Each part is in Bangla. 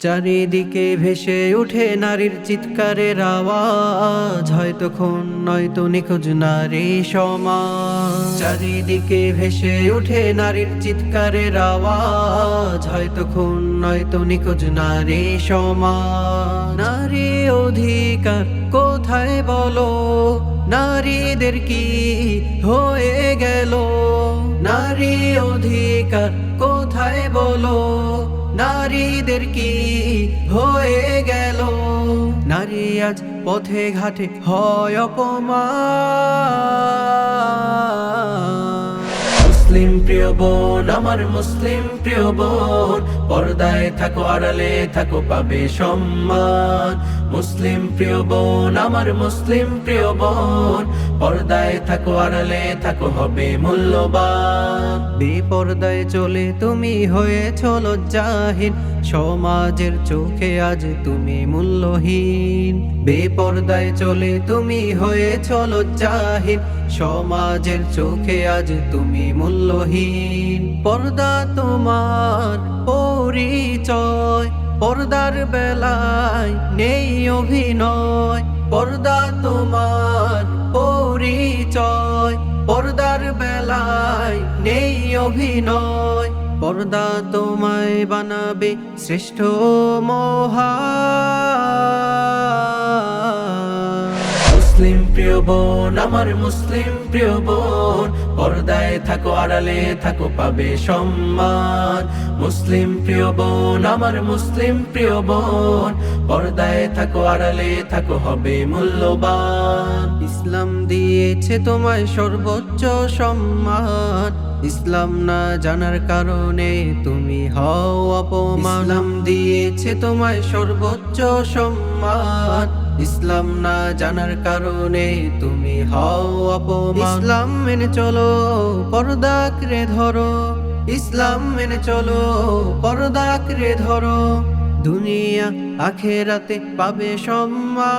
চারিদিকে ভেসে উঠে নারীর চিৎকারের আওয়াজ, হয়তো খুন নয়তো নিখোঁজ নারী সমাজ। চারিদিকে ভেসে উঠে নারীর চিৎকারের আওয়াজ, হয়তো খুন নয়তো নিখোঁজ নারী সমাজ। নারী অধিকার কোথায় বলো, নারীদের কি হয়ে গেল? নারী অধিকার কোথায় বলো, নারীদের কি হয়ে গেল? নারী আজ পথে ঘাটে হয় অপমান। মুসলিম প্রিয় বোন, আমার মুসলিম প্রিয় বোন, পর্দায় থাকো আড়ালে থাকো পাবে সম্মান। মুসলিম প্রিয় বোন, আমার মুসলিম প্রিয় বোন, পর্দায় থাকো আড়ালে থাকো হবে মূল্যবান। বেপর্দায় চলে তুমি হয়েছ লজ্জাহীন, সমাজের চোখে আজ তুমি মূল্যহীন। বেপর্দায় চলে তুমি হয়েছ লজ্জাহীন, সমাজের চোখে আজ তুমি মূল্যহীন। পর্দা তোমার পরিচয়, পর্দার বেলায় নেই অভিনয়। পর্দা তোমার পরিচয়, পর্দার বেলায় নেই অভিনয়। পর্দা তোমায় বানাবে শ্রেষ্ঠ মহান। মুসলিম প্রিয় বোন, আমার মুসলিম প্রিয় বোন, পর্দায় থাকো আড়ালে থাকো পাবে সম্মান। মুসলিম প্রিয় বোন, আমার মুসলিম প্রিয় বোন, পর্দায় থাকো আড়ালে থাকো হবে মূল্যবান। ইসলাম দিয়েছে তোমায় সর্বোচ্চ সম্মান, ইসলাম না জানার কারণে তুমি হও অপমান। ইসলাম দিয়েছে তোমায় সর্বোচ্চ সম্মান, ইসলাম না জানার কারণে তুমি হও অপমান। ইসলাম মেনে চলো, পর্দা আঁকড়ে ধরো, ইসলাম মেনে চলো, পর্দা আঁকড়ে ধরো, দুনিয়া আখেরাতে পাবে সম্মান।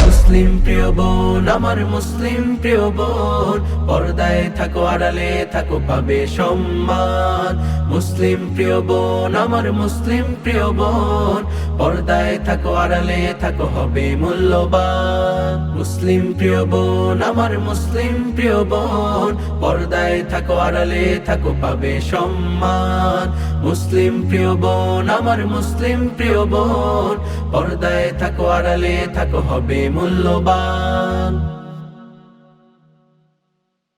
মুসলিম প্রিয় বোন, আমার মুসলিম প্রিয় বোন, পর্দায় থাকো আড়ালে থাকো পাবে সম্মান। মুসলিম প্রিয় বোন, আমার মুসলিম প্রিয় বোন, পর্দায় থাকো আড়ালে থাকো হবে মূল্যবান। মুসলিম প্রিয় বোন, আমার মুসলিম প্রিয় বোন, পর্দায় থাকো আড়ালে থাকো পাবে সম্মান। মুসলিম প্রিয় বোন, আমার মুসলিম প্রিয় বোন, পর্দায় থাকো আড়ালে থাকো হবে মূল্যবান।